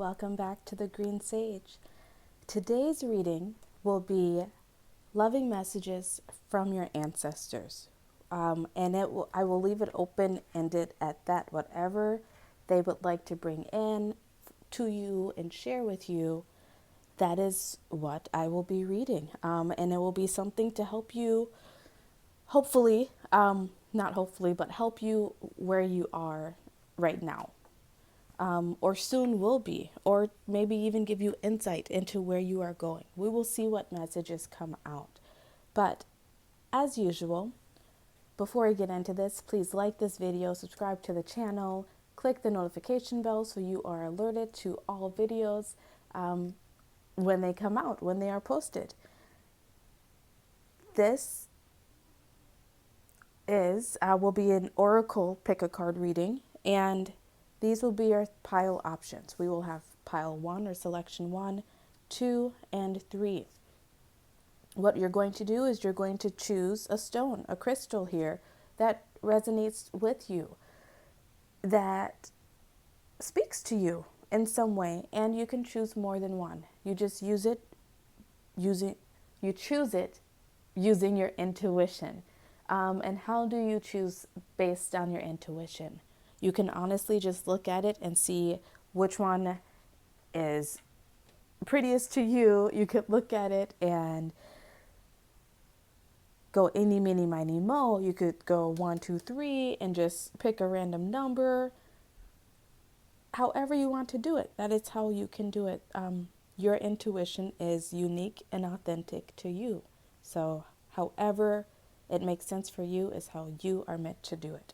welcome back to the Green Sage. Today's reading will be loving messages from your ancestors. And I will leave it open-ended at that. Whatever they would like to bring in to you and share with you, that is what I will be reading. And it will be something to help you, hopefully, not hopefully, but help you where you are right now. Or soon will be, or maybe even give you insight into where you are going. We will see what messages come out. But as usual, before I get into this, please like this video, subscribe to the channel, click the notification bell so you are alerted to all videos when they come out, when they are posted. This will be an oracle pick a card reading, and these will be our pile options. We will have pile 1 or selection 1, 2, and 3. What you're going to do is you're going to choose a stone, a crystal here that resonates with you, that speaks to you in some way, and you can choose more than one. You just choose it using your intuition. And how do you choose based on your intuition? You can honestly just look at it and see which one is prettiest to you. You could look at it and go eeny, meeny, miny, mo. You could go 1, 2, 3 and just pick a random number. However you want to do it, that is how you can do it. Your intuition is unique and authentic to you. So however it makes sense for you is how you are meant to do it.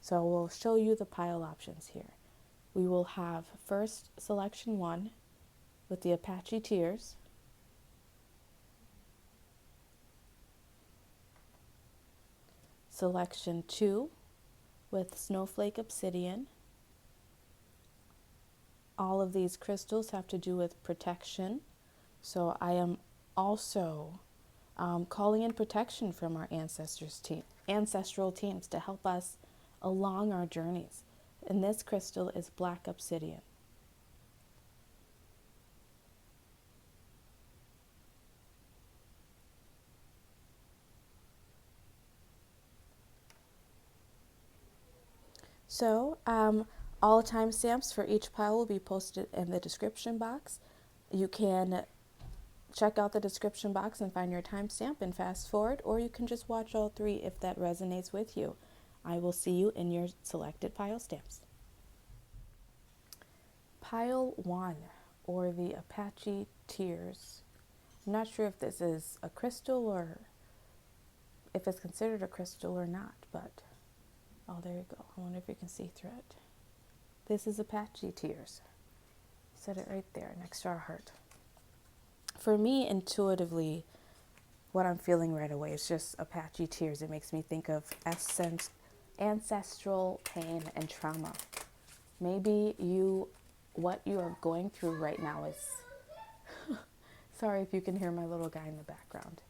So we'll show you the pile options here. We will have first selection 1 with the Apache Tears. Selection 2 with Snowflake Obsidian. All of these crystals have to do with protection. So I am also calling in protection from our ancestral teams to help us along our journeys. And this crystal is Black Obsidian. So all timestamps for each pile will be posted in the description box. You can check out the description box and find your timestamp and fast forward, or you can just watch all 3 if that resonates with you. I will see you in your selected pile stamps. Pile 1, or the Apache Tears. I'm not sure if this is a crystal or if it's considered a crystal or not, but oh, there you go. I wonder if you can see through it. This is Apache Tears. Set it right there next to our heart. For me, intuitively, what I'm feeling right away is just Apache Tears. It makes me think of ancestral pain and trauma. Maybe what you are going through right now is, sorry if you can hear my little guy in the background.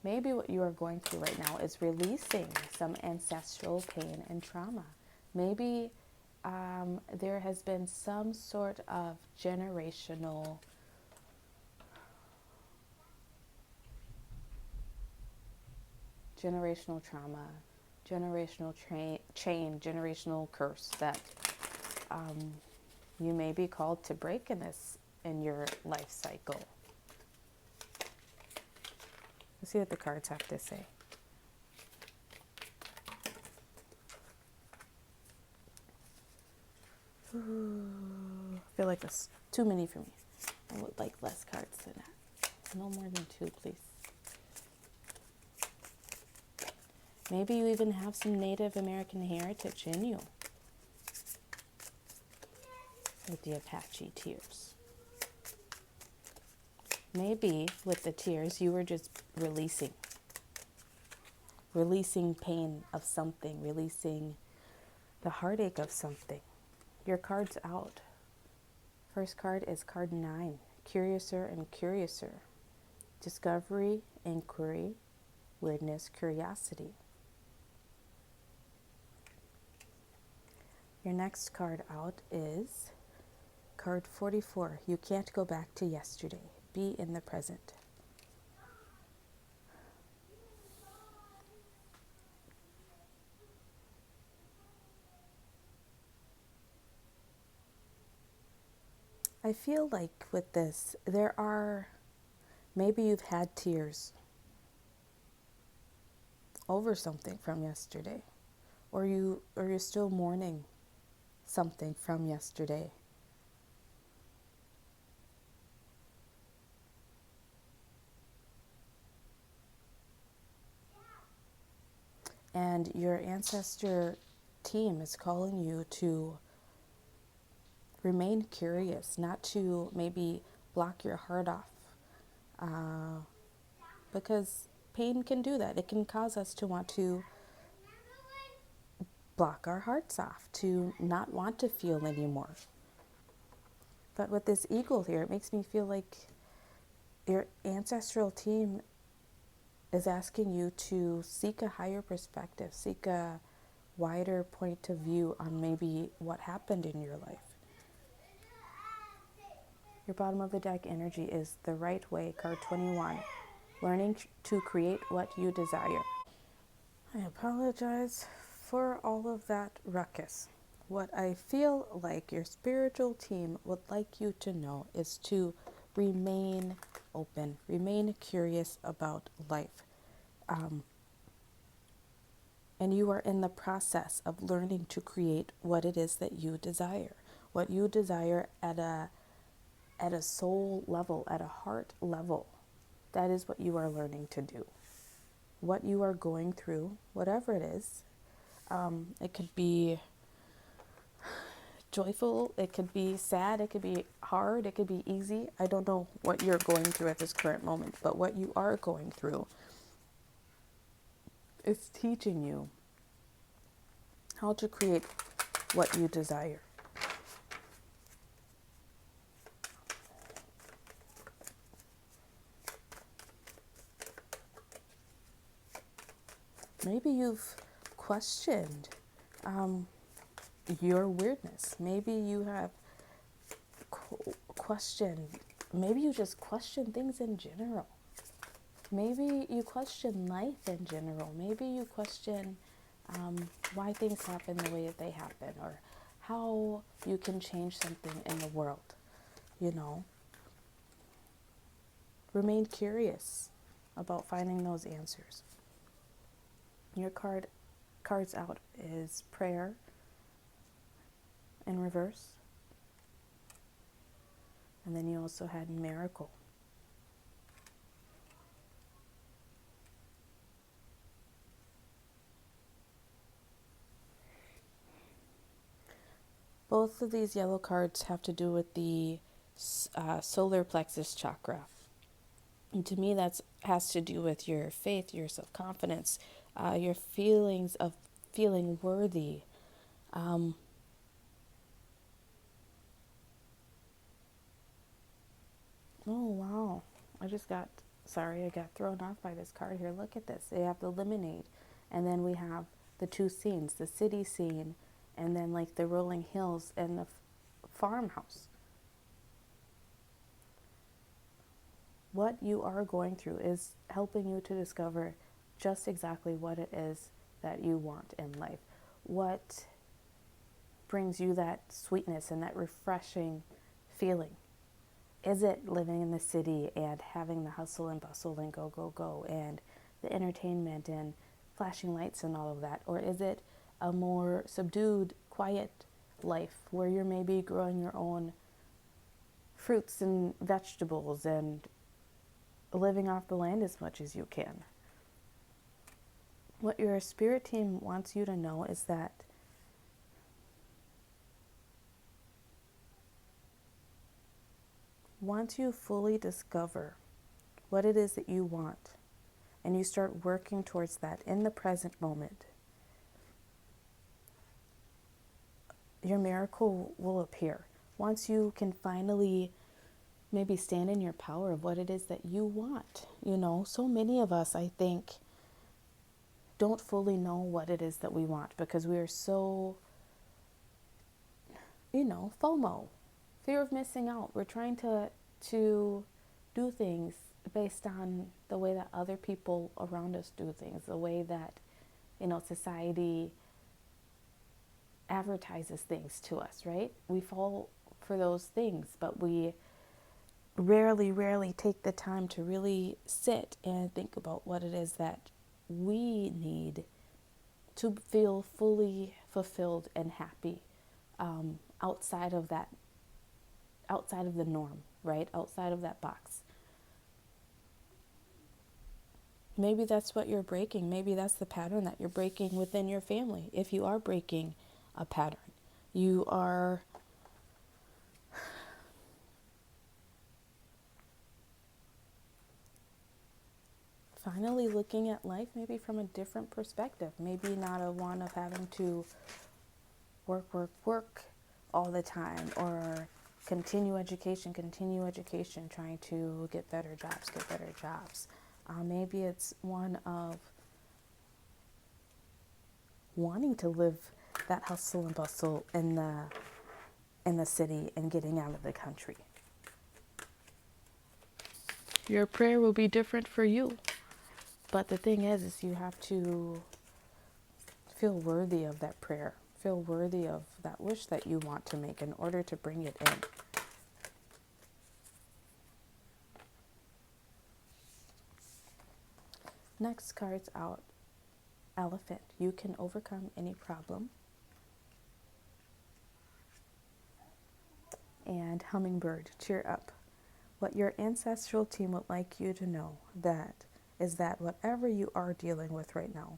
Maybe what you are going through right now is releasing some ancestral pain and trauma. Maybe there has been some sort of generational trauma, generational chain, generational curse that you may be called to break in your life cycle. Let's see what the cards have to say. Ooh, I feel like that's too many for me. I would like less cards than that. No more than 2, please. Maybe you even have some Native American heritage in you with the Apache Tears. Maybe with the tears, you were just releasing pain of something, releasing the heartache of something. Your card's out. First card is card 9, Curiouser and Curiouser. Discovery, inquiry, weirdness, curiosity. Your next card out is card 44. You can't go back to yesterday. Be in the present. I feel like with this, maybe you've had tears over something from yesterday, or you're still mourning something from yesterday. And your ancestor team is calling you to remain curious, not to maybe block your heart off. Because pain can do that. It can cause us to want to block our hearts off, to not want to feel anymore. But with this eagle here, it makes me feel like your ancestral team is asking you to seek a higher perspective, seek a wider point of view on maybe what happened in your life. Your bottom of the deck energy is the right way, card 21. Learning to create what you desire. I apologize for all of that ruckus. What I feel like your spiritual team would like you to know is to remain open, remain curious about life. And you are in the process of learning to create what it is that you desire. What you desire at a soul level, at a heart level. That is what you are learning to do. What you are going through, whatever it is, it could be joyful, it could be sad, it could be hard, it could be easy. I don't know what you're going through at this current moment, but what you are going through is teaching you how to create what you desire. Maybe you've questioned your weirdness. Maybe you have questioned, maybe you just question things in general. Maybe you question life in general. Maybe you question why things happen the way that they happen, or how you can change something in the world, Remain curious about finding those answers. Your cards out is prayer in reverse. And then you also had miracle. Both of these yellow cards have to do with the solar plexus chakra. And to me, that has to do with your faith, your self-confidence, your feelings of feeling worthy. Oh, wow. I got thrown off by this card here. Look at this. They have the lemonade. And then we have the two scenes, the city scene, and then like the rolling hills and the farmhouse. What you are going through is helping you to discover just exactly what it is that you want in life. What brings you that sweetness and that refreshing feeling? Is it living in the city and having the hustle and bustle and go, go, go, and the entertainment and flashing lights and all of that? Or is it a more subdued, quiet life where you're maybe growing your own fruits and vegetables and living off the land as much as you can? What your spirit team wants you to know is that once you fully discover what it is that you want and you start working towards that in the present moment, your miracle will appear. Once you can finally maybe stand in your power of what it is that you want. So many of us, I think, don't fully know what it is that we want because we are so, FOMO, fear of missing out. We're trying to do things based on the way that other people around us do things, the way that, society advertises things to us, right? We fall for those things, but we rarely take the time to really sit and think about what it is that we need to feel fully fulfilled and happy, outside of the norm, right? Outside of that box. Maybe that's what you're breaking. Maybe that's the pattern that you're breaking within your family. If you are breaking a pattern, you are finally looking at life maybe from a different perspective. Maybe not a one of having to work all the time, or continue education, trying to get better jobs. Maybe it's one of wanting to live that hustle and bustle in the city and getting out of the country. Your prayer will be different for you. But the thing is you have to feel worthy of that prayer. Feel worthy of that wish that you want to make in order to bring it in. Next card's out. Elephant. You can overcome any problem. And hummingbird. Cheer up. What your ancestral team would like you to know is that whatever you are dealing with right now,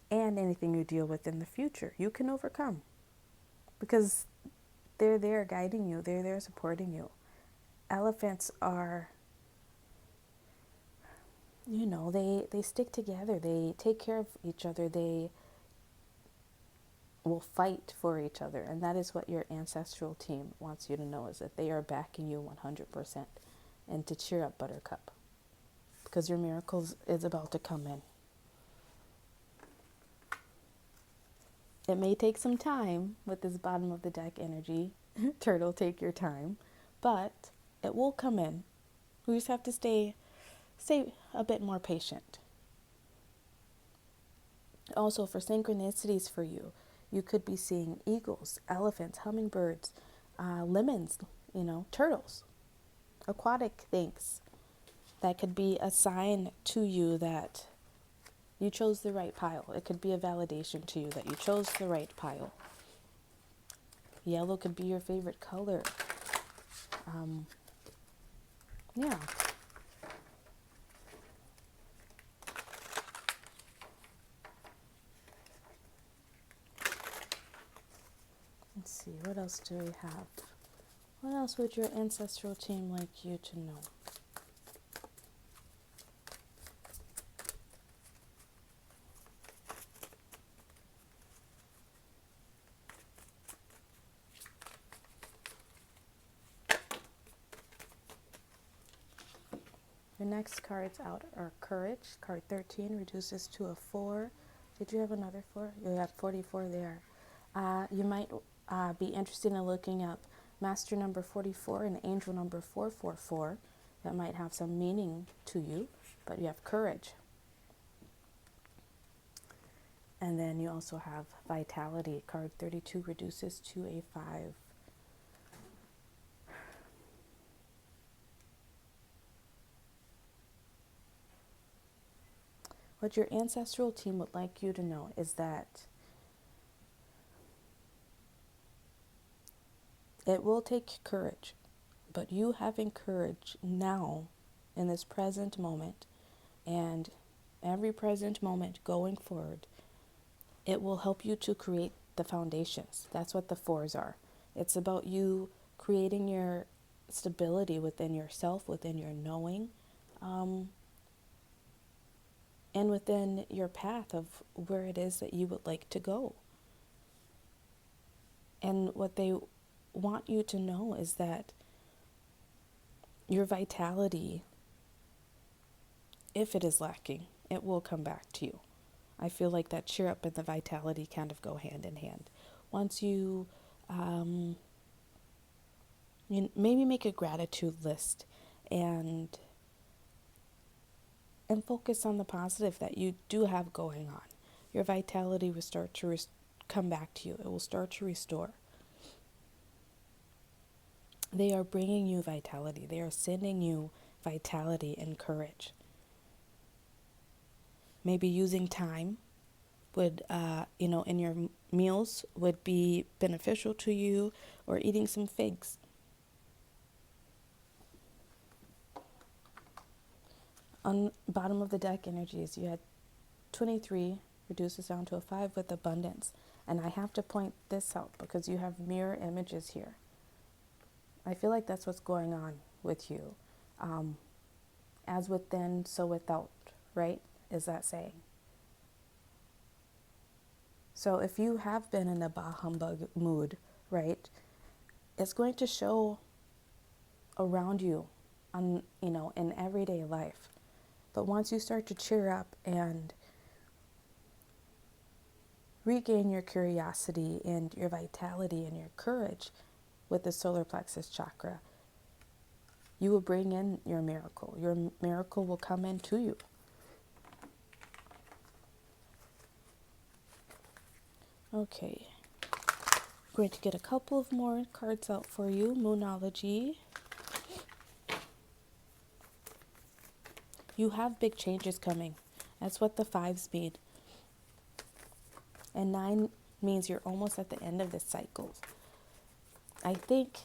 and anything you deal with in the future, you can overcome. Because they're there guiding you. They're there supporting you. Elephants are, they stick together. They take care of each other. They will fight for each other. And that is what your ancestral team wants you to know, is that they are backing you 100%. And to cheer up, Buttercup, because your miracles is about to come in. It may take some time with this bottom of the deck energy. Turtle, take your time. But it will come in. We just have to stay a bit more patient. Also, for synchronicities for you, you could be seeing eagles, elephants, hummingbirds, lemons, turtles, aquatic things. That could be a sign to you that you chose the right pile. It could be a validation to you that you chose the right pile. Yellow could be your favorite color. Yeah. Let's see, what else do we have? What else would your ancestral team like you to know? Your next cards out are Courage. Card 13 reduces to a 4. Did you have another 4? You have 44 there. You might be interested in looking up Master number 44 and Angel number 444. That might have some meaning to you, but you have Courage. And then you also have Vitality. Card 32 reduces to a 5. What your ancestral team would like you to know is that it will take courage, but you having courage now in this present moment and every present moment going forward, it will help you to create the foundations. That's what the 4s are. It's about you creating your stability within yourself, within your knowing, and within your path of where it is that you would like to go. And what they want you to know is that your vitality, if it is lacking, it will come back to you. I feel like that cheer up and the vitality kind of go hand in hand. Once you maybe make a gratitude list and focus on the positive that you do have going on. Your vitality will start to come back to you. It will start to restore. They are bringing you vitality. They are sending you vitality and courage. Maybe using time would, in your meals would be beneficial to you, or eating some figs. On bottom of the deck energies, you had 23 reduces down to a 5 with abundance. And I have to point this out because you have mirror images here. I feel like that's what's going on with you. As within, so without, right? Is that saying? So if you have been in a bah humbug mood, right, it's going to show around you in everyday life. But once you start to cheer up and regain your curiosity and your vitality and your courage with the solar plexus chakra, you will bring in your miracle. Your miracle will come into you. Okay. I'm going to get a couple of more cards out for you. Moonology. You have big changes coming. That's what the 5s mean. And 9 means you're almost at the end of this cycle. I think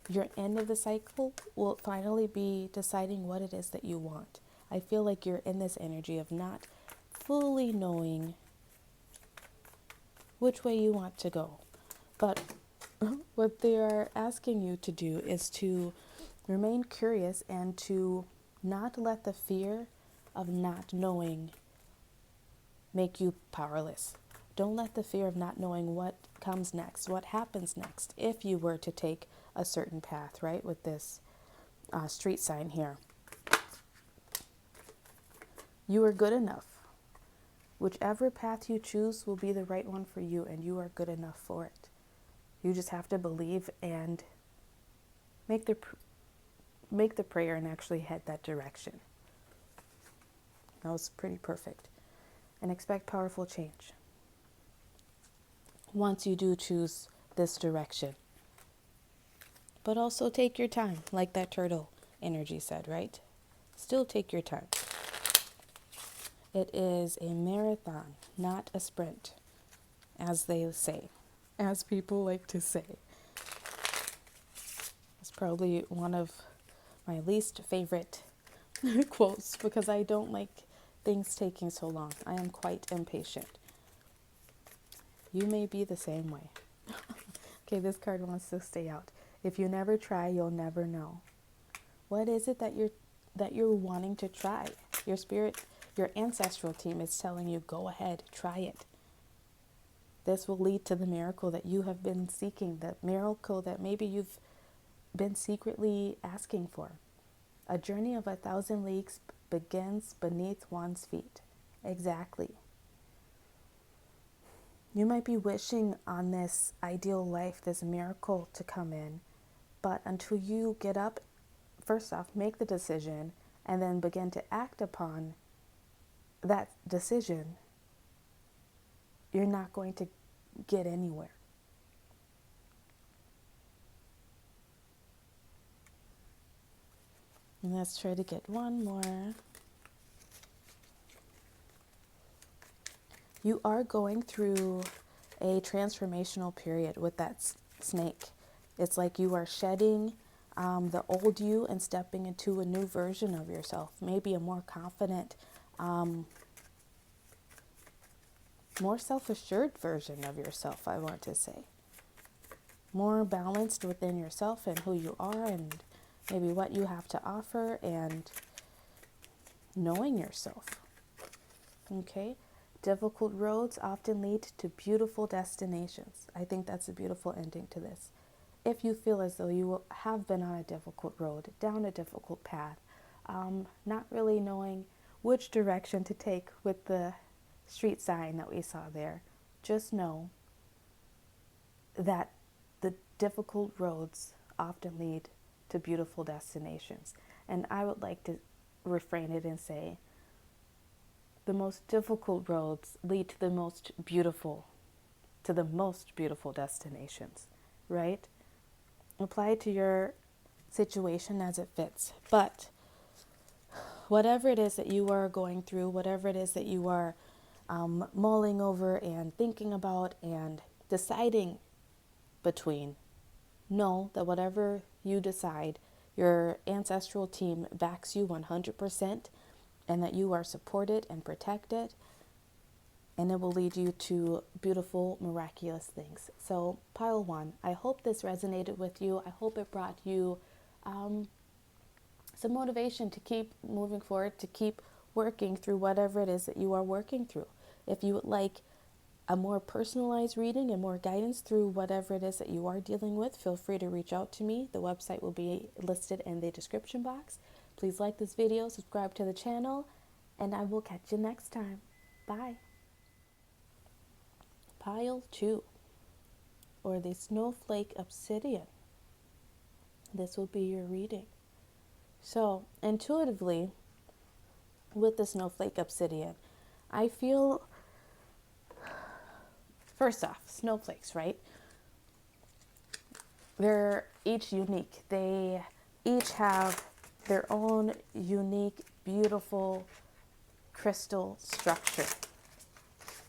your end of the cycle will finally be deciding what it is that you want. I feel like you're in this energy of not fully knowing which way you want to go. But what they are asking you to do is to remain curious and to not let the fear of not knowing make you powerless. Don't let the fear of not knowing what comes next, what happens next, if you were to take a certain path, right, with this street sign here. You are good enough. Whichever path you choose will be the right one for you, and you are good enough for it. You just have to believe and make the prayer and actually head that direction. That was pretty perfect. And expect powerful change once you do choose this direction. But also take your time, like that turtle energy said, right? Still take your time. It is a marathon, not a sprint, as they say, as people like to say. It's probably one of my least favorite quotes because I don't like things taking so long. I am quite impatient. You may be the same way. Okay, this card wants to stay out. If you never try, you'll never know. What is it that you're wanting to try? Your spirit, your ancestral team is telling you, go ahead, try it. This will lead to the miracle that you have been seeking, the miracle that maybe you've been secretly asking for. A journey of 1,000 leagues begins beneath one's feet. Exactly. You might be wishing on this ideal life, this miracle to come in, but until you get up, first off, make the decision, and then begin to act upon that decision, you're not going to get anywhere. And let's try to get one more. You are going through a transformational period with that snake. It's like you are shedding the old you and stepping into a new version of yourself. Maybe a more confident, more self-assured version of yourself, I want to say. More balanced within yourself and who you are and maybe what you have to offer and knowing yourself. Okay? Difficult roads often lead to beautiful destinations. I think that's a beautiful ending to this. If you feel as though you have been on a difficult road, down a difficult path, not really knowing which direction to take with the street sign that we saw there, just know that the difficult roads often lead to beautiful destinations. And I would like to reframe it and say, the most difficult roads lead to the most beautiful destinations, right? Apply it to your situation as it fits. But whatever it is that you are going through, whatever it is that you are mulling over and thinking about and deciding between, know that whatever you decide, your ancestral team backs you 100%, and that you are supported and protected, and it will lead you to beautiful, miraculous things. So, pile one, I hope this resonated with you. I hope it brought you some motivation to keep moving forward, to keep working through whatever it is that you are working through. If you would like a more personalized reading and more guidance through whatever it is that you are dealing with, feel free to reach out to me. The website will be listed in the description box. Please like this video, subscribe to the channel, and I will catch you next time. Bye. Pile 2, or the Snowflake Obsidian. This will be your reading. So, intuitively, with the Snowflake Obsidian, I feel, first off, snowflakes, right? They're each unique. They each have their own unique, beautiful crystal structure.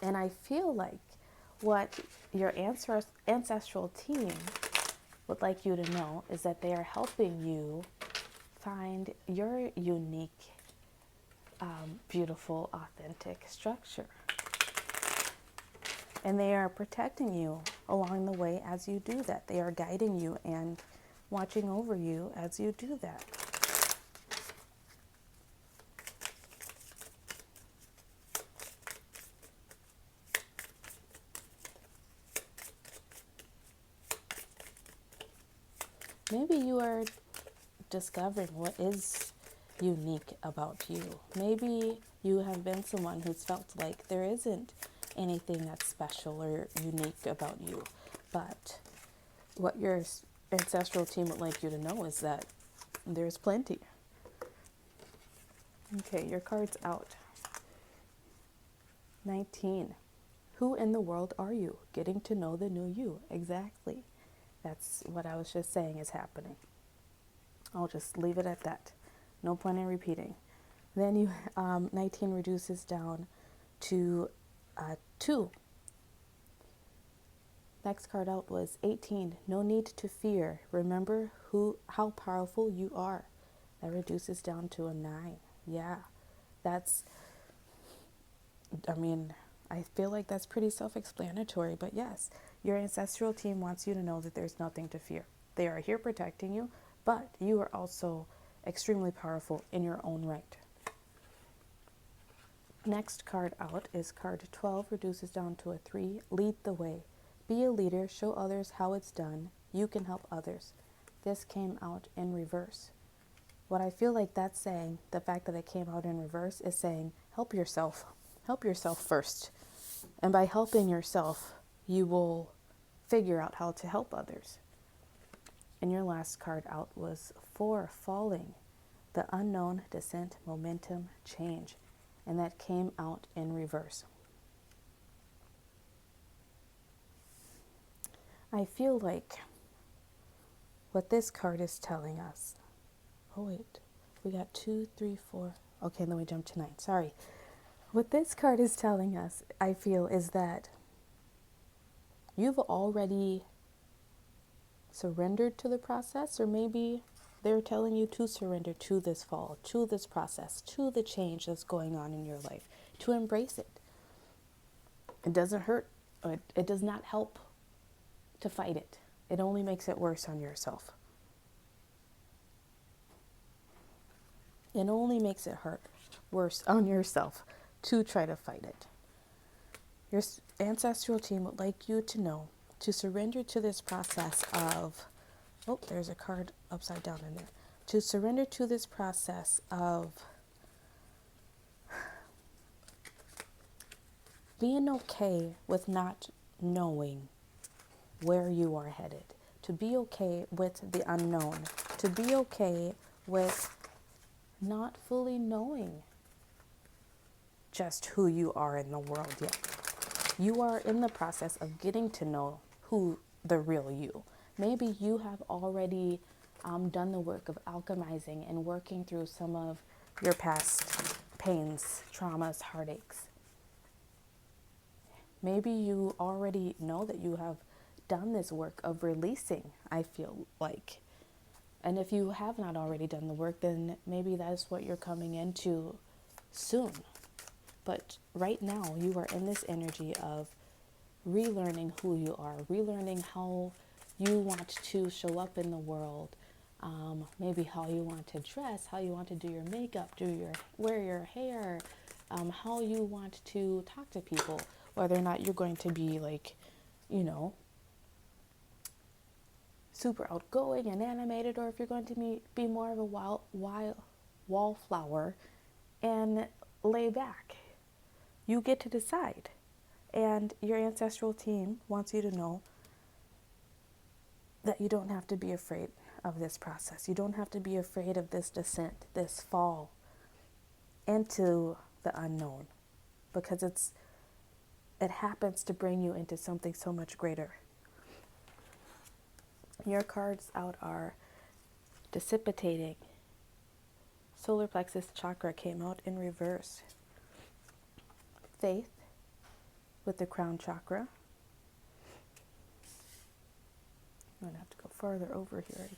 And I feel like what your ancestral team would like you to know is that they are helping you find your unique, beautiful, authentic structure. And they are protecting you along the way as you do that. They are guiding you and watching over you as you do that. Maybe you are discovering what is unique about you. Maybe you have been someone who's felt like there isn't anything that's special or unique about you. But what your ancestral team would like you to know is that there's plenty. Okay, your card's out. 19. Who in the world are you? Getting to know the new you. Exactly. That's what I was just saying is happening. I'll just leave it at that. No point in repeating. Then you 19 reduces down to 2. Next card out was 18. No need to fear. Remember how powerful you are. That reduces down to a 9. Yeah, I feel like that's pretty self-explanatory, but yes, your ancestral team wants you to know that there's nothing to fear. They are here protecting you, but you are also extremely powerful in your own right. Next card out is card 12, reduces down to a 3. Lead the way. Be a leader, show others how it's done. You can help others. This came out in reverse. What I feel like that's saying, the fact that it came out in reverse, is saying help yourself. Help yourself first. And by helping yourself, you will figure out how to help others. And your last card out was 4, falling. The unknown, descent, momentum, change. And that came out in reverse. I feel like what this card is telling us, oh wait, we got 2, 3, 4. Okay, then we jump to 9. Sorry. What this card is telling us, I feel, is that you've already surrendered to the process, or maybe they're telling you to surrender to this fall, to this process, to the change that's going on in your life, to embrace it. It doesn't hurt. It does not help to fight it. It only makes it worse on yourself. It only makes it hurt worse on yourself to try to fight it. Your ancestral team would like you to know to surrender to this process of, oh, there's a card upside down in there. To surrender to this process of being okay with not knowing where you are headed. to be okay with the unknown, to be okay with not fully knowing just who you are in the world yet. You are in the process of getting to know who the real you. Maybe you have already done the work of alchemizing and working through some of your past pains, traumas, heartaches. Maybe you already know that you have done this work of releasing, I feel like. And if you have not already done the work, then maybe that's what you're coming into soon. But right now, you are in this energy of relearning who you are, relearning how you want to show up in the world, maybe how you want to dress, how you want to do your makeup, wear your hair, how you want to talk to people, whether or not you're going to be like, super outgoing and animated, or if you're going to be more of a wallflower and lay back. You get to decide. And your ancestral team wants you to know that you don't have to be afraid of this process. You don't have to be afraid of this descent, this fall into the unknown, because it happens to bring you into something so much greater. Your cards out are dissipating. Solar plexus chakra came out in reverse. Faith with the crown chakra. I'm going to have to go farther over here, I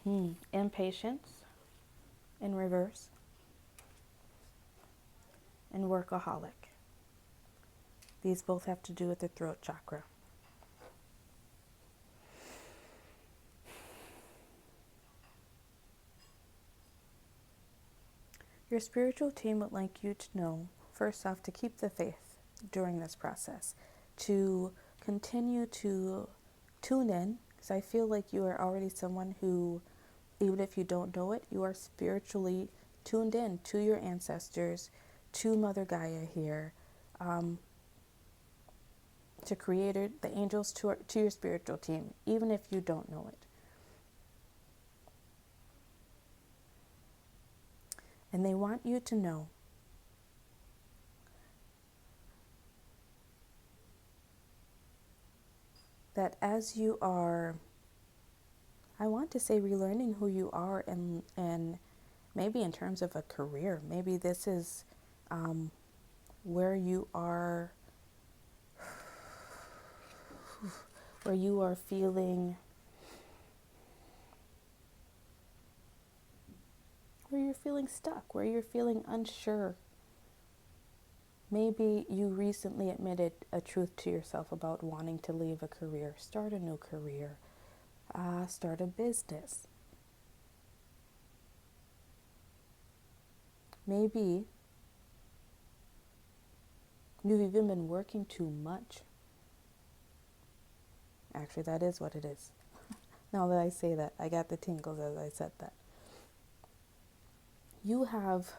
think. Impatience in reverse. And workaholic. These both have to do with the throat chakra. Your spiritual team would like you to know, first off, to keep the faith during this process, to continue to tune in, because I feel like you are already someone who, even if you don't know it, you are spiritually tuned in to your ancestors, to Mother Gaia here, to Creator, the angels, to your spiritual team, even if you don't know it. And they want you to know that as you are, I want to say, relearning who you are, and maybe in terms of a career, maybe this is where you are feeling, where you're feeling stuck, where you're feeling unsure. Maybe you recently admitted a truth to yourself about wanting to leave a career, start a new career, start a business. Maybe you've even been working too much. Actually, that is what it is. Now that I say that, I got the tingles as I said that. You have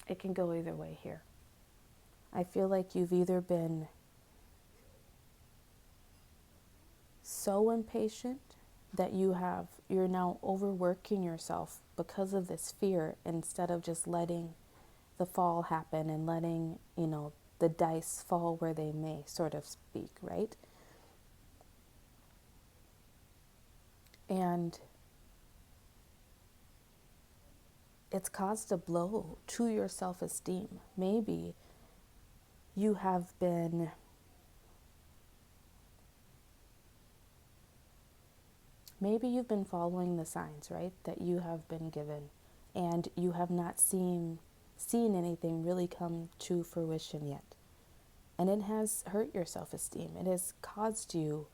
it can go either way here. I feel like you've either been so impatient that you're now overworking yourself because of this fear, instead of just letting the fall happen and letting, the dice fall where they may, sort of speak, right? And it's caused a blow to your self-esteem. Maybe you have been you've been following the signs, right, that you have been given, and you have not seen anything really come to fruition yet. And it has hurt your self-esteem. It has caused you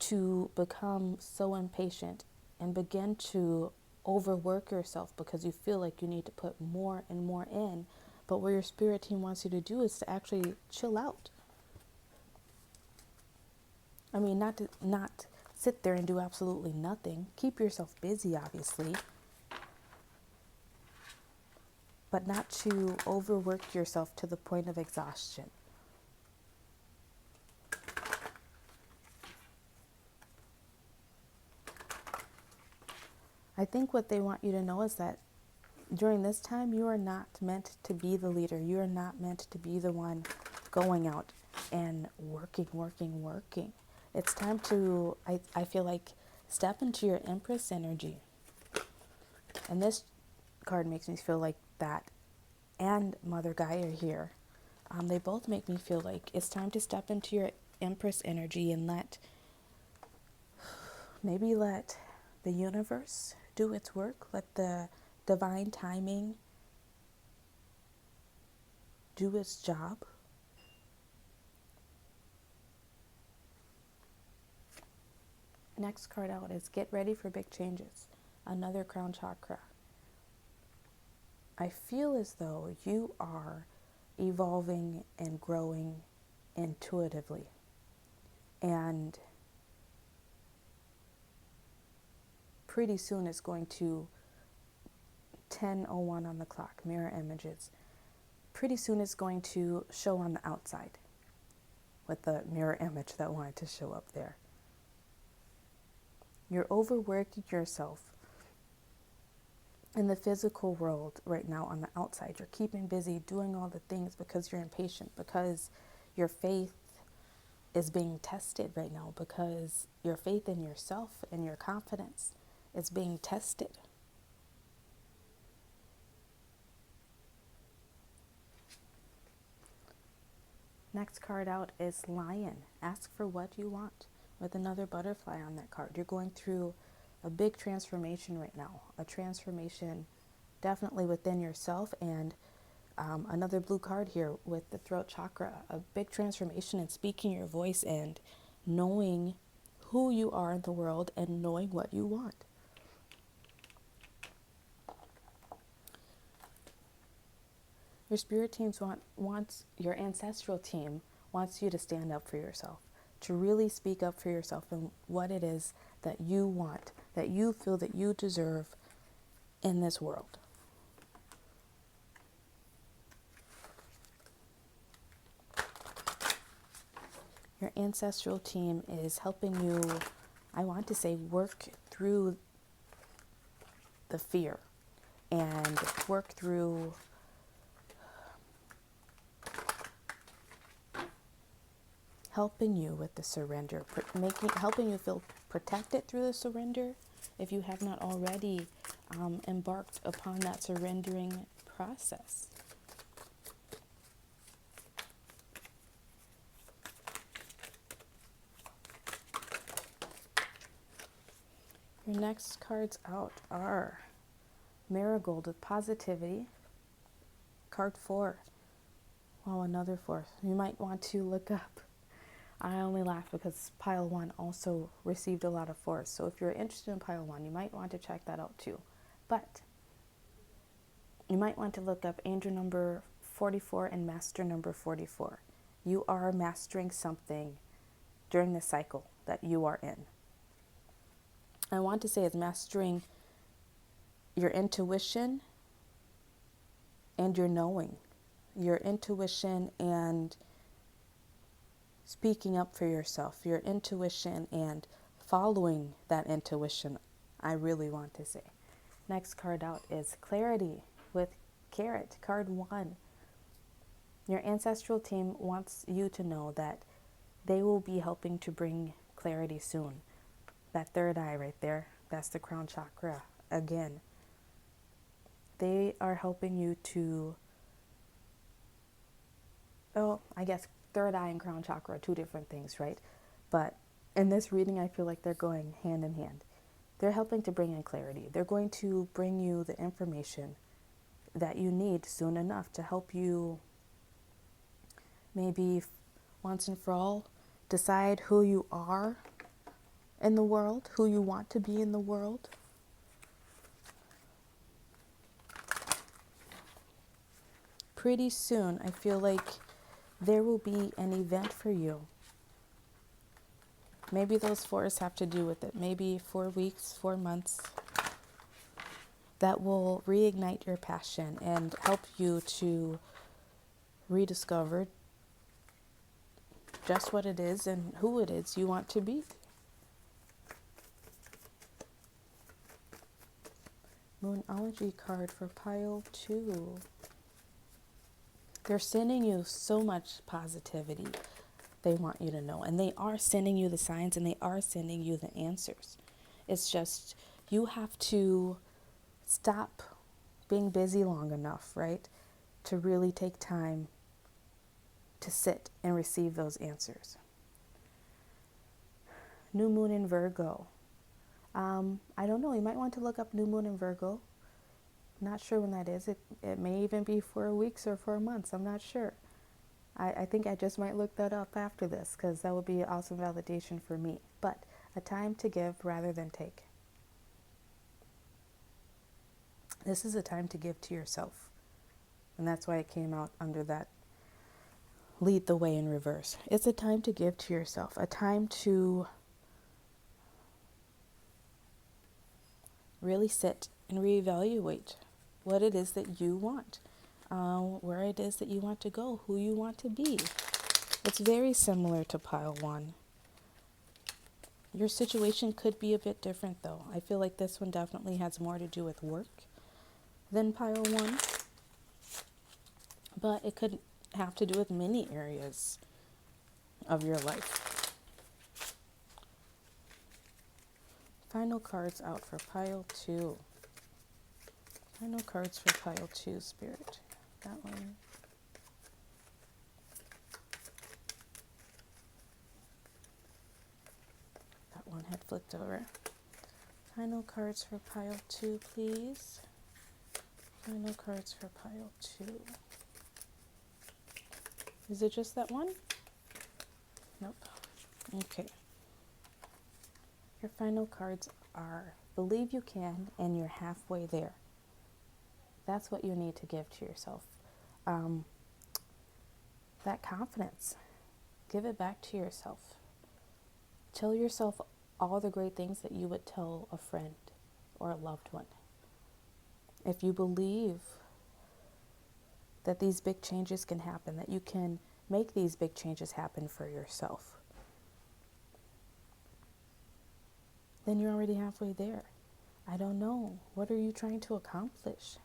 to become so impatient and begin to overwork yourself because you feel like you need to put more and more in. But what your spirit team wants you to do is to actually chill out. I mean, not sit there and do absolutely nothing. Keep yourself busy, obviously. but not to overwork yourself to the point of exhaustion. I think what they want you to know is that during this time, you are not meant to be the leader. You are not meant to be the one going out and working. It's time to, I feel like, step into your Empress energy. And this card makes me feel like that. And Mother Gaia here. They both make me feel like it's time to step into your Empress energy and let the universe do its work. Let the divine timing do its job. Next card out is Get Ready for Big Changes. Another crown chakra. I feel as though you are evolving and growing intuitively. And pretty soon it's going to 10:01 on the clock, mirror images. Pretty soon it's going to show on the outside with the mirror image that wanted to show up there. You're overworking yourself in the physical world right now on the outside. You're keeping busy doing all the things because you're impatient, because your faith is being tested right now, because your faith in yourself and your confidence is being tested. Next card out is Lion. Ask for what you want, with another butterfly on that card. You're going through a big transformation right now, a transformation definitely within yourself, and another blue card here with the throat chakra, a big transformation in speaking your voice and knowing who you are in the world and knowing what you want. Your spirit teams wants your ancestral team wants you to stand up for yourself, to really speak up for yourself and what it is that you want, that you feel that you deserve in this world. Your ancestral team is helping you, I want to say, work through the fear and work through helping you with the surrender, helping you feel protected through the surrender if you have not already embarked upon that surrendering process. Your next cards out are Marigold with Positivity, card 4. Wow, another 4. You might want to look up. I only laugh because pile 1 also received a lot of 4s. So if you're interested in pile 1, you might want to check that out too. But you might want to look up angel number 44 and master number 44. You are mastering something during the cycle that you are in. I want to say it's mastering your intuition and your knowing. Your intuition and speaking up for yourself, your intuition and following that intuition, I really want to say. Next card out is Clarity with Carrot, card 1. Your ancestral team wants you to know that they will be helping to bring clarity soon. That third eye right there, that's the crown chakra again. They are helping you to, I guess third eye and crown chakra are two different things, right? But in this reading, I feel like they're going hand in hand. They're helping to bring in clarity. They're going to bring you the information that you need soon enough to help you maybe once and for all decide who you are in the world, who you want to be in the world. Pretty soon, I feel like there will be an event for you. Maybe those 4s have to do with it. Maybe 4 weeks, 4 months. that will reignite your passion and help you to rediscover just what it is and who it is you want to be. Moonology card for pile 2. They're sending you so much positivity. They want you to know. And they are sending you the signs and they are sending you the answers. It's just you have to stop being busy long enough, right? To really take time to sit and receive those answers. New moon in Virgo. I don't know. You might want to look up new moon in Virgo. Not sure when that is. It may even be 4 weeks or 4 months. I'm not sure. I think I just might look that up after this because that would be awesome validation for me. But a time to give rather than take. This is a time to give to yourself. And that's why it came out under that lead the way in reverse. It's a time to give to yourself. A time to really sit and reevaluate what it is that you want, where it is that you want to go, who you want to be. It's very similar to pile 1. Your situation could be a bit different though. I feel like this one definitely has more to do with work than pile 1, but it could have to do with many areas of your life. Final cards out for pile 2. Final cards for pile 2, Spirit. That one. That one had flipped over. Final cards for pile 2, please. Final cards for pile 2. Is it just that one? Nope. Okay. Your final cards are believe you can and you're halfway there. That's what you need to give to yourself. That confidence. Give it back to yourself. Tell yourself all the great things that you would tell a friend or a loved one. If you believe that these big changes can happen, that you can make these big changes happen for yourself, then you're already halfway there. I don't know. What are you trying to accomplish?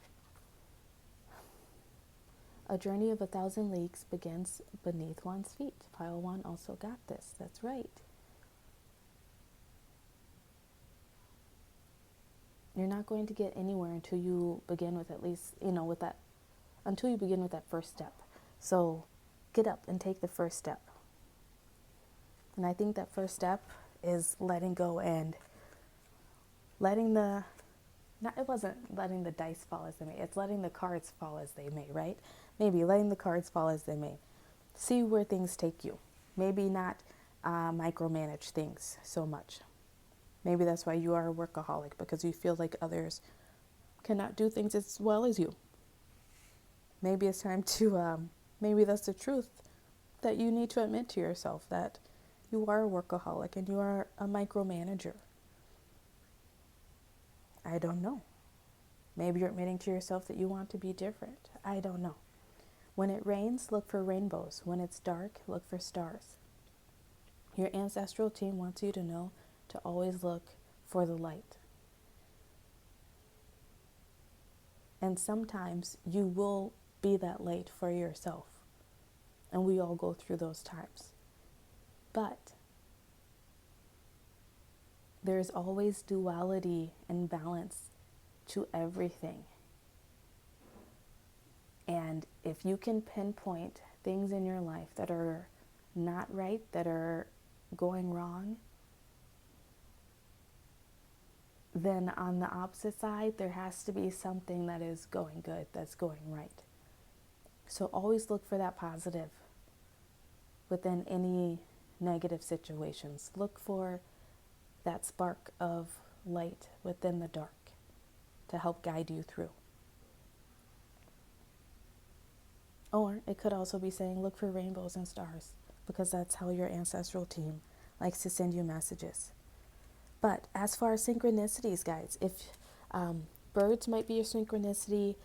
A journey of 1,000 leagues begins beneath one's feet. Pile 1 also got this. That's right. You're not going to get anywhere until you begin with at least, until you begin with that first step. So get up and take the first step. And I think that first step is letting go and it wasn't letting the dice fall as they may. It's letting the cards fall as they may, right? Maybe letting the cards fall as they may. See where things take you. Maybe not micromanage things so much. Maybe that's why you are a workaholic, because you feel like others cannot do things as well as you. Maybe it's time to, maybe that's the truth that you need to admit to yourself, that you are a workaholic and you are a micromanager. I don't know. Maybe you're admitting to yourself that you want to be different. I don't know. When it rains, look for rainbows. When it's dark, look for stars. Your ancestral team wants you to know to always look for the light. And sometimes you will be that light for yourself. And we all go through those times. But there's always duality and balance to everything. And if you can pinpoint things in your life that are not right, that are going wrong, then on the opposite side, there has to be something that is going good, that's going right. So always look for that positive within any negative situations. Look for that spark of light within the dark to help guide you through. Or it could also be saying, look for rainbows and stars, because that's how your ancestral team likes to send you messages. But as far as synchronicities, guys, if Birds might be a synchronicity,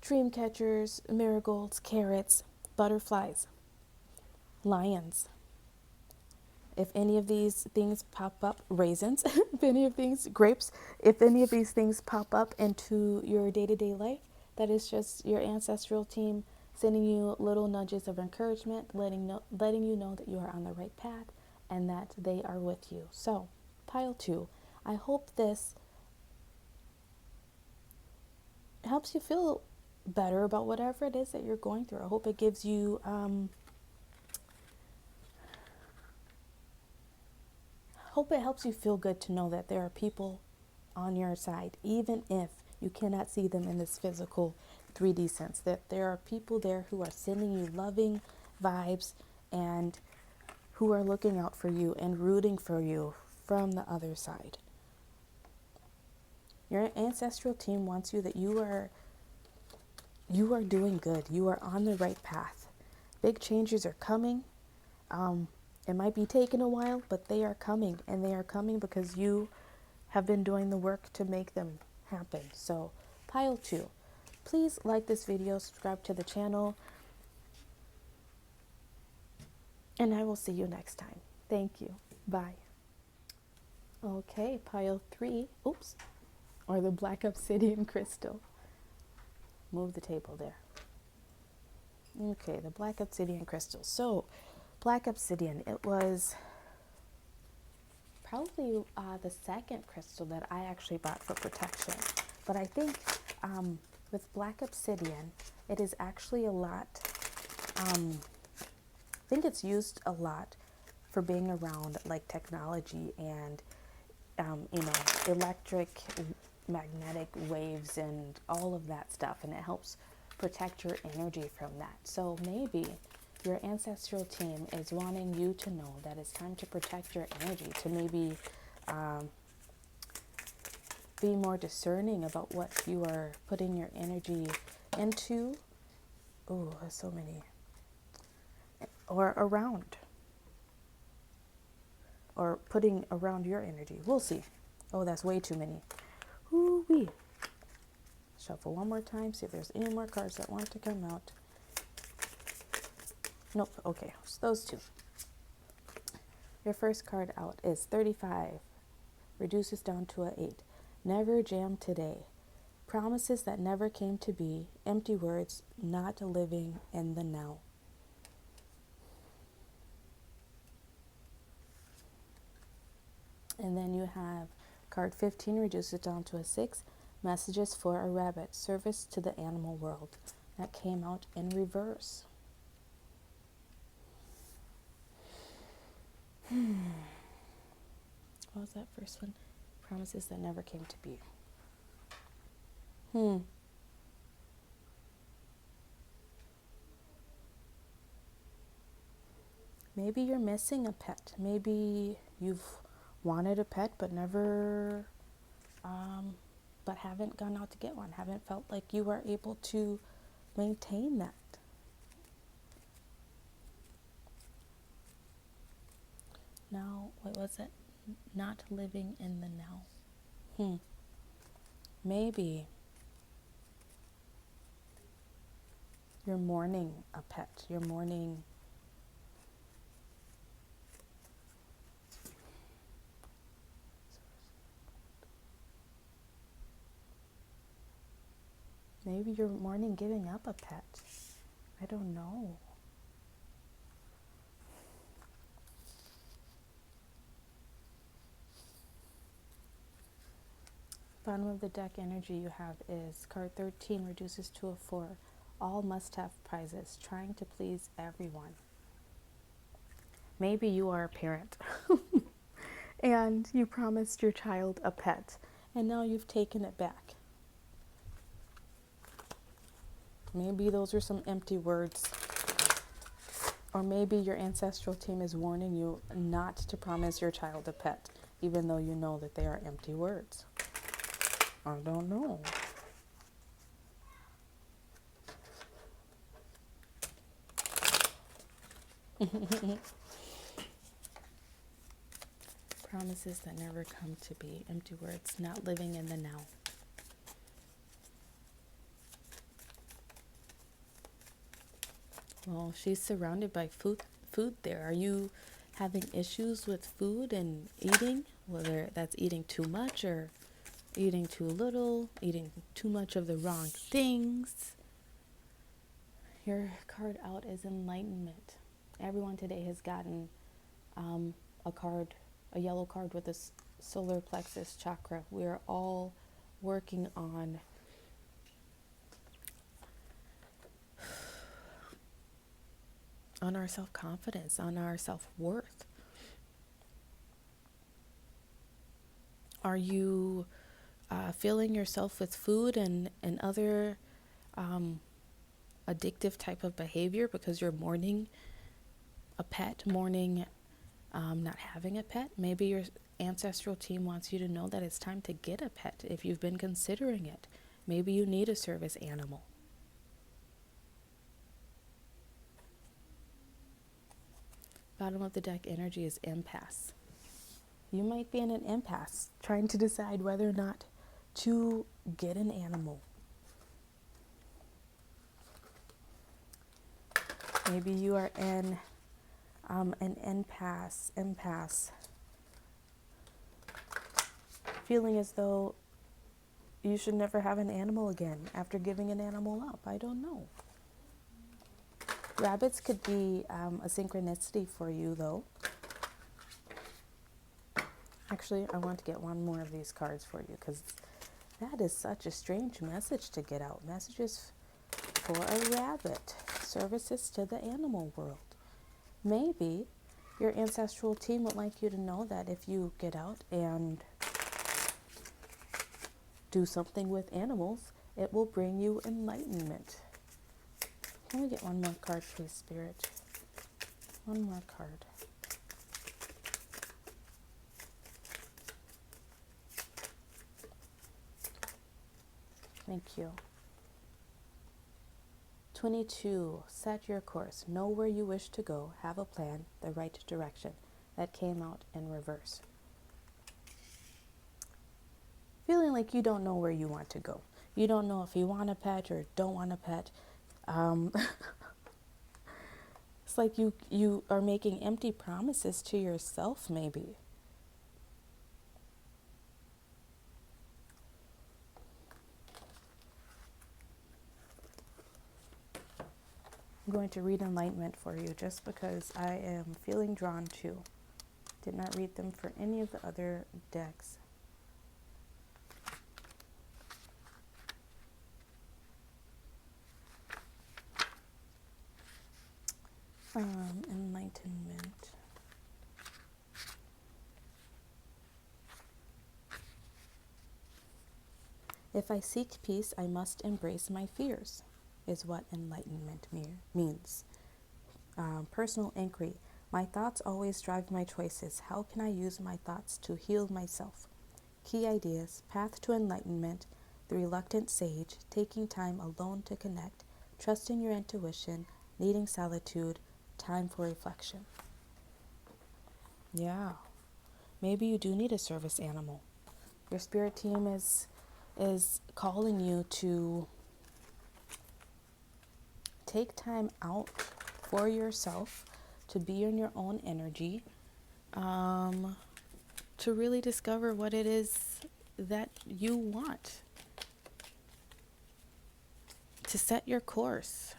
dream catchers, marigolds, carrots, butterflies, lions. If any of these things pop up, raisins, if any of these grapes, if any of these things pop up into your day-to-day life, that is just your ancestral team sending you little nudges of encouragement, letting you know that you are on the right path and that they are with you. So, pile 2, I hope this helps you feel better about whatever it is that you're going through. I hope it gives you hope it helps you feel good to know that there are people on your side, even if you cannot see them in this physical 3D sense, that there are people there who are sending you loving vibes and who are looking out for you and rooting for you from the other side. Your ancestral team wants you that you are doing good. You are on the right path. Big changes are coming. It might be taking a while, but they are coming, and they are coming because you have been doing the work to make them happen. So, pile 2. Please like this video, subscribe to the channel, and I will see you next time. Thank you. Bye. Okay, pile 3. Oops. Or the black obsidian crystal. Move the table there. Okay, the black obsidian crystal. So, black obsidian, it was probably the second crystal that I actually bought for protection. But I think with black obsidian, it is actually a lot, I think it's used a lot for being around like technology and, electric, magnetic waves and all of that stuff. And it helps protect your energy from that. So maybe your ancestral team is wanting you to know that it's time to protect your energy, to maybe be more discerning about what you are putting your energy into. Oh, there's so many. Or around. Or putting around your energy. We'll see. Oh, that's way too many. Ooh-wee. Shuffle one more time, see if there's any more cards that want to come out. Nope. Okay, so those 2. Your first card out is 35. Reduces down to a 8. Never jam today. Promises that never came to be. Empty words, not living in the now. And then you have card 15, reduces down to a 6. Messages for a rabbit. Service to the animal world. That came out in reverse. What was that first one? Promises that never came to be. Maybe you're missing a pet. Maybe you've wanted a pet but never, but haven't gone out to get one. Haven't felt like you are able to maintain that. Now, what was it? Not living in the now. Maybe you're mourning a pet. You're mourning maybe you're mourning giving up a pet. I don't know. Bottom of the deck energy you have is card 13, reduces to a 4. All must-have prizes, trying to please everyone. Maybe you are a parent and you promised your child a pet and now you've taken it back. Maybe those are some empty words. Or maybe your ancestral team is warning you not to promise your child a pet, even though you know that they are empty words. I don't know. Promises that never come to be. Empty words, not living in the now. Well, she's surrounded by food there. Are you having issues with food and eating? Whether that's eating too much or eating too little, eating too much of the wrong things. Your card out is enlightenment. Everyone today has gotten a yellow card with a solar plexus chakra. We're all working on our self-confidence, on our self-worth. Are you filling yourself with food and other addictive type of behavior because you're mourning a pet, mourning not having a pet? Maybe your ancestral team wants you to know that it's time to get a pet if you've been considering it. Maybe you need a service animal. Bottom of the deck energy is impasse. You might be in an impasse trying to decide whether or not to get an animal. Maybe you are in an impasse, feeling as though you should never have an animal again after giving an animal up. I don't know. Rabbits could be a synchronicity for you, though. Actually, I want to get one more of these cards for you because that is such a strange message to get out. Messages for a rabbit. Services to the animal world. Maybe your ancestral team would like you to know that if you get out and do something with animals, it will bring you enlightenment. Can we get one more card, please, Spirit? One more card. Thank you. 22. Set your course. Know where you wish to go. Have a plan. The right direction. That came out in reverse. Feeling like you don't know where you want to go. You don't know if you want a pet or don't want a pet. It's like you are making empty promises to yourself, maybe. I'm going to read enlightenment for you just because I am feeling drawn to. Did not read them for any of the other decks. Enlightenment. If I seek peace, I must embrace my fears, is what enlightenment means. Personal inquiry. My thoughts always drive my choices. How can I use my thoughts to heal myself? Key ideas. Path to enlightenment. The reluctant sage. Taking time alone to connect. Trusting your intuition. Needing solitude. Time for reflection. Yeah. Maybe you do need a service animal. Your spirit team is calling you to take time out for yourself, to be in your own energy, to really discover what it is that you want, to set your course.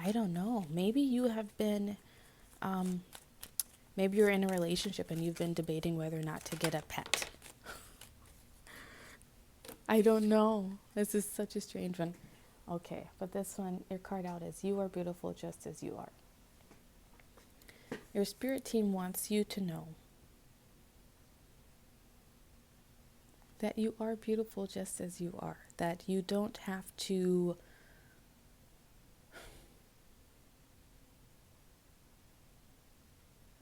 I don't know. Maybe you have been, maybe you're in a relationship and you've been debating whether or not to get a pet. I don't know. This is such a strange one. Okay, but this one, your card out is you are beautiful just as you are. Your spirit team wants you to know that you are beautiful just as you are, that you don't have to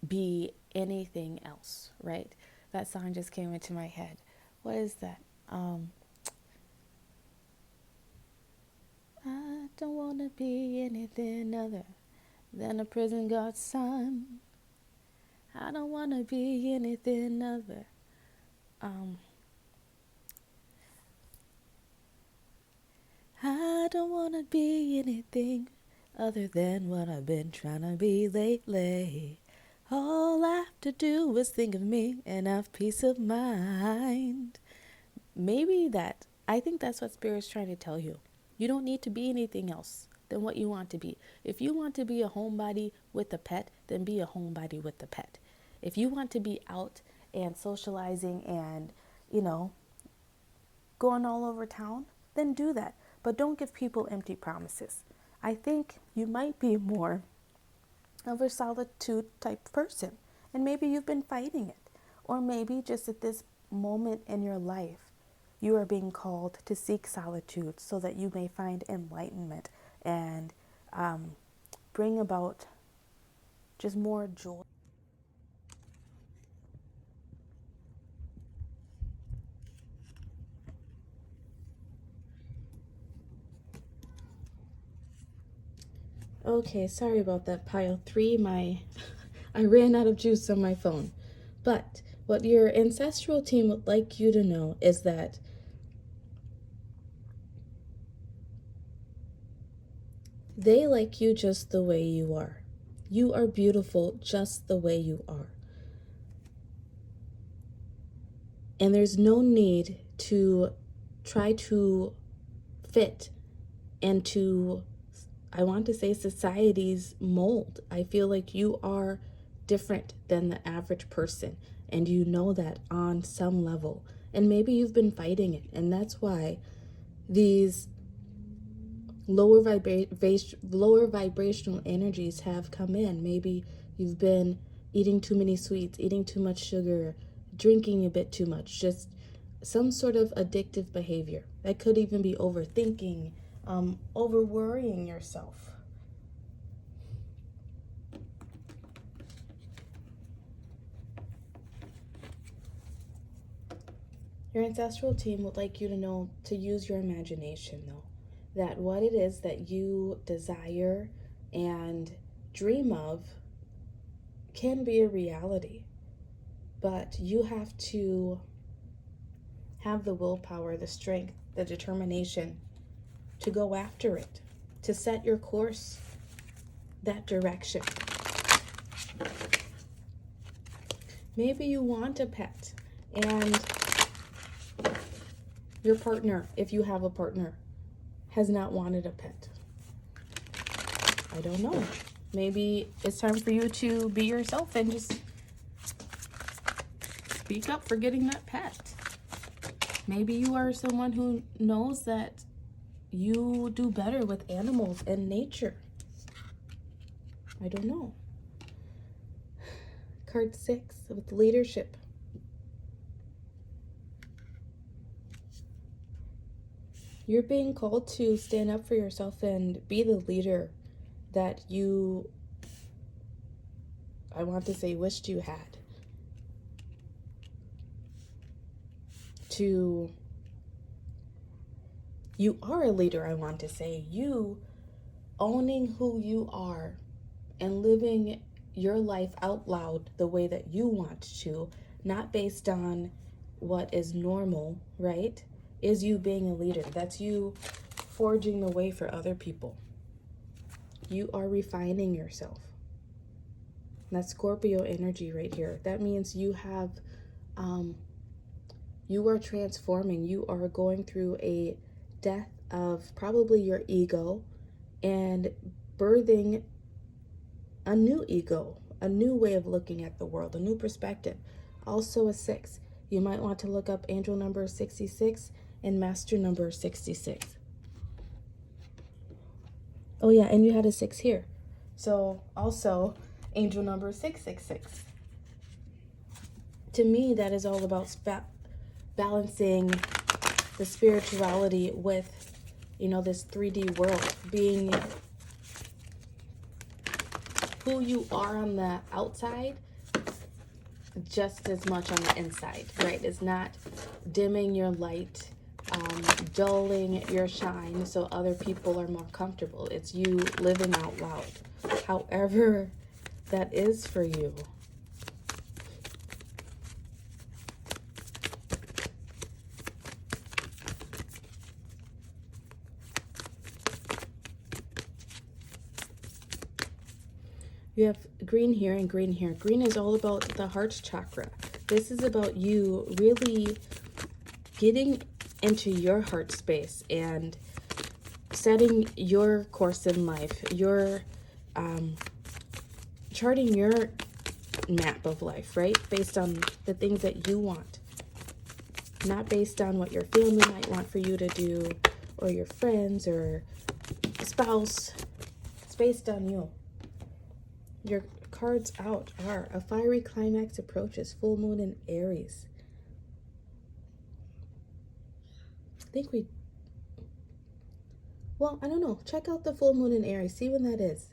be anything else, right? That song just came into my head. What is that? I don't want to be anything other than a prison guard's son. I don't want to be anything other. I don't want to be anything other than what I've been trying to be lately. All I have to do is think of me and have peace of mind. I think that's what Spirit's trying to tell you. You don't need to be anything else than what you want to be. If you want to be a homebody with a pet, then be a homebody with a pet. If you want to be out and socializing and, you know, going all over town, then do that. But don't give people empty promises. I think you might be more of a solitude type person, and maybe you've been fighting it. Or maybe just at this moment in your life, you are being called to seek solitude so that you may find enlightenment and bring about just more joy. Okay, sorry about that, pile 3. I ran out of juice on my phone. But what your ancestral team would like you to know is that they like you just the way you are. You are beautiful just the way you are. And there's no need to try to fit into, I want to say, society's mold. I feel like you are different than the average person, and you know that on some level. And maybe you've been fighting it, and that's why these lower vibrational energies have come in. Maybe you've been eating too many sweets, eating too much sugar, drinking a bit too much, just some sort of addictive behavior. That could even be overthinking, over worrying yourself. Your ancestral team would like you to know to use your imagination, though, that what it is that you desire and dream of can be a reality, but you have to have the willpower, the strength, the determination to go after it, to set your course that direction. Maybe you want a pet, and your partner, if you have a partner, has not wanted a pet. I don't know. Maybe it's time for you to be yourself and just speak up for getting that pet. Maybe you are someone who knows that you do better with animals and nature. I don't know. Card 6 with leadership. You're being called to stand up for yourself and be the leader that you, I want to say, wished you had. You are a leader, I want to say. You owning who you are and living your life out loud the way that you want to, not based on what is normal, right? Is you being a leader. That's you forging the way for other people. You are refining yourself. That's Scorpio energy right here. That means you have, you are transforming. You are going through a death of probably your ego and birthing a new ego, a new way of looking at the world, a new perspective. Also a 6. You might want to look up angel number 66 and master number 66. Oh yeah, and you had a 6 here. So also angel number 666. To me, that is all about balancing the spirituality with, this 3D world, being who you are on the outside just as much on the inside, right? It's not dimming your light, dulling your shine so other people are more comfortable. It's you living out loud, however that is for you. You have green here and green here. Green is all about the heart chakra. This is about you really getting into your heart space and setting your course in life, your charting your map of life, right? Based on the things that you want, not based on what your family might want for you to do, or your friends or spouse. It's based on you. Your cards out are a fiery climax approaches, full moon in Aries. I don't know. Check out the full moon in Aries. See when that is.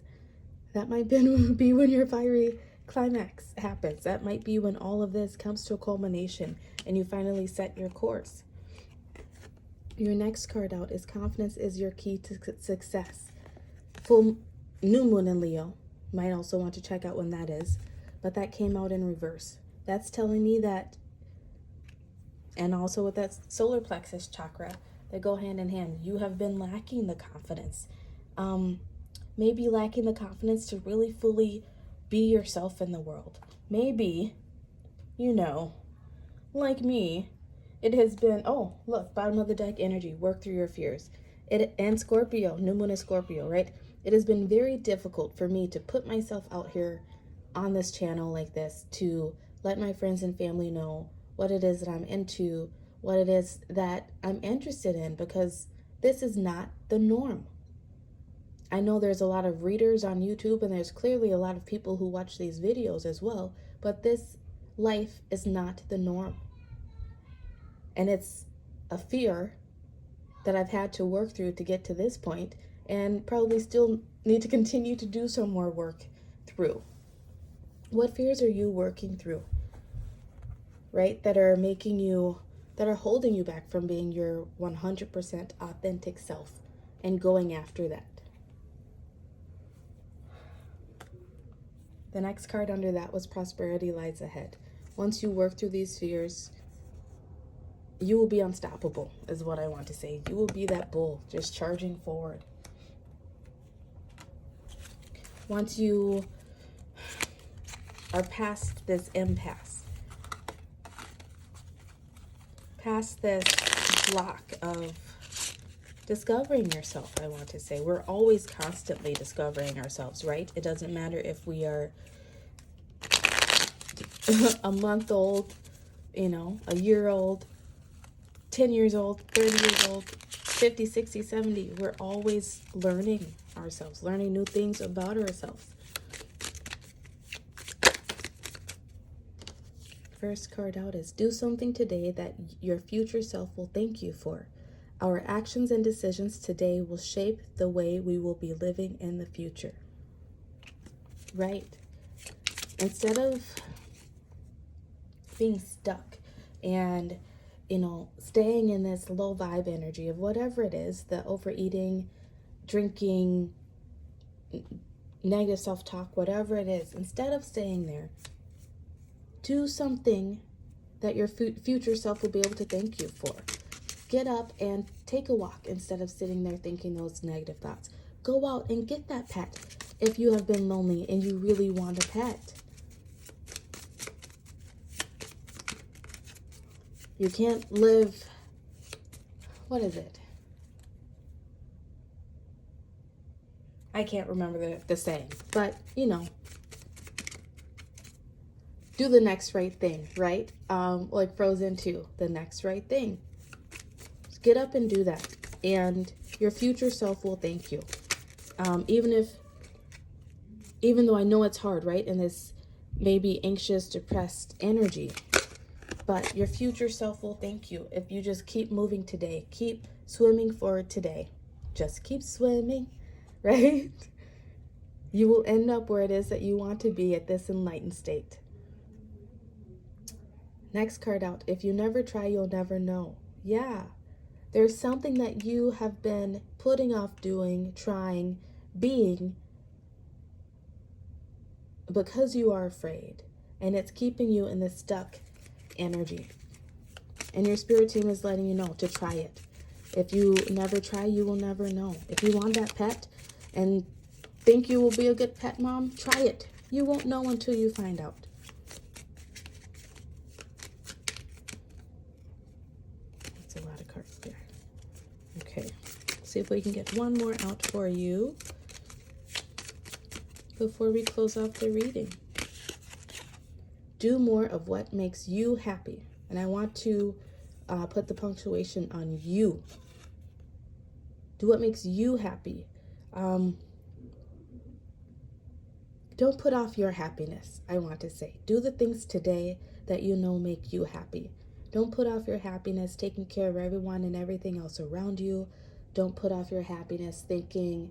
That might be when your fiery climax happens. That might be when all of this comes to a culmination and you finally set your course. Your next card out is confidence is your key to success. New moon in Leo. Might also want to check out when that is. But that came out in reverse. That's telling me that, and also with that solar plexus chakra, they go hand in hand. You have been lacking the confidence. Maybe lacking the confidence to really fully be yourself in the world. Maybe, like me, it has been, oh, look, bottom of the deck energy, work through your fears. And Scorpio, new moon is Scorpio, right? It has been very difficult for me to put myself out here on this channel like this, to let my friends and family know what it is that I'm into, what it is that I'm interested in, because this is not the norm. I know there's a lot of readers on YouTube, and there's clearly a lot of people who watch these videos as well, but this life is not the norm. And it's a fear that I've had to work through to get to this point, and probably still need to continue to do some more work through. What fears are you working through, right? That are holding you back from being your 100% authentic self and going after that. The next card under that was prosperity lies ahead. Once you work through these fears, you will be unstoppable, is what I want to say. You will be that bull just charging forward. Once you are past this impasse, past this block of discovering yourself, I want to say. We're always constantly discovering ourselves, right? It doesn't matter if we are a month old, a year old, 10 years old, 30 years old, 50, 60, 70. We're always learning ourselves, learning new things about ourselves. First card out is do something today that your future self will thank you for. Our actions and decisions today will shape the way we will be living in the future. Right? Instead of being stuck and, staying in this low vibe energy of whatever it is, the overeating, drinking, negative self-talk, whatever it is, instead of staying there, do something that your future self will be able to thank you for. Get up and take a walk instead of sitting there thinking those negative thoughts. Go out and get that pet if you have been lonely and you really want a pet. You can't live, what is it? I can't remember the saying, but do the next right thing, right? Like Frozen 2, the next right thing. Just get up and do that, and your future self will thank you. Even though I know it's hard, right? And this maybe anxious, depressed energy, but your future self will thank you if you just keep moving today, keep swimming forward today. Just keep swimming, right? You will end up where it is that you want to be at this enlightened state. Next card out, if you never try, you'll never know. Yeah, there's something that you have been putting off doing, trying, being, because you are afraid, and it's keeping you in this stuck energy. And your spirit team is letting you know to try it. If you never try, you will never know. If you want that pet and think you will be a good pet mom, try it. You won't know until you find out. That's a lot of cards there. Okay, see if we can get one more out for you before we close off the reading. Do more of what makes you happy. And I want to put the punctuation on you. Do what makes you happy. Don't put off your happiness, I want to say. Do the things today that you know make you happy. Don't put off your happiness taking care of everyone and everything else around you. Don't put off your happiness thinking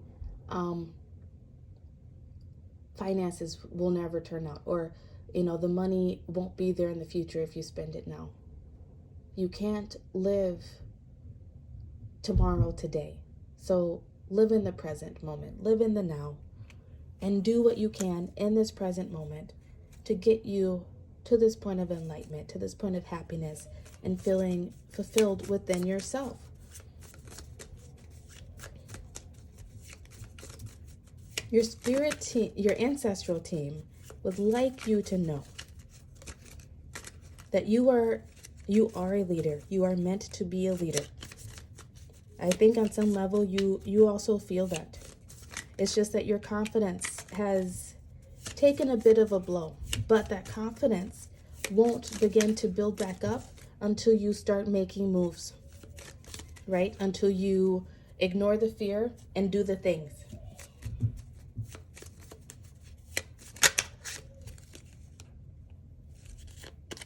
finances will never turn out, or the money won't be there in the future if you spend it now. You can't live tomorrow today. So live in the present moment, live in the now, and do what you can in this present moment to get you to this point of enlightenment, to this point of happiness and feeling fulfilled within yourself. Your spirit team, your ancestral team would like you to know that you are a leader. You are meant to be a leader. I think on some level you also feel that. It's just that your confidence has taken a bit of a blow, but that confidence won't begin to build back up until you start making moves, right? Until you ignore the fear and do the things.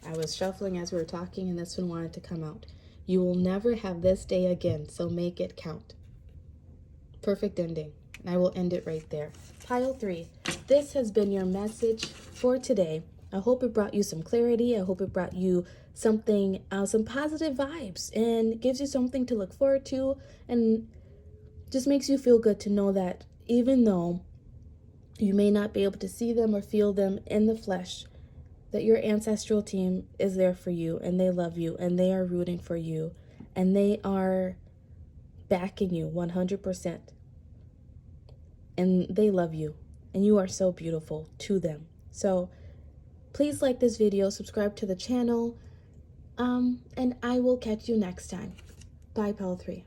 I was shuffling as we were talking and this one wanted to come out. You will never have this day again, so make it count. Perfect ending. And I will end it right there. Pile 3. This has been your message for today. I hope it brought you some clarity. I hope it brought you something, some positive vibes, and gives you something to look forward to, and just makes you feel good to know that even though you may not be able to see them or feel them in the flesh, that your ancestral team is there for you, and they love you, and they are rooting for you, and they are backing you 100%. And they love you, and you are so beautiful to them. So please like this video, subscribe to the channel, and I will catch you next time. Bye, Pile 3.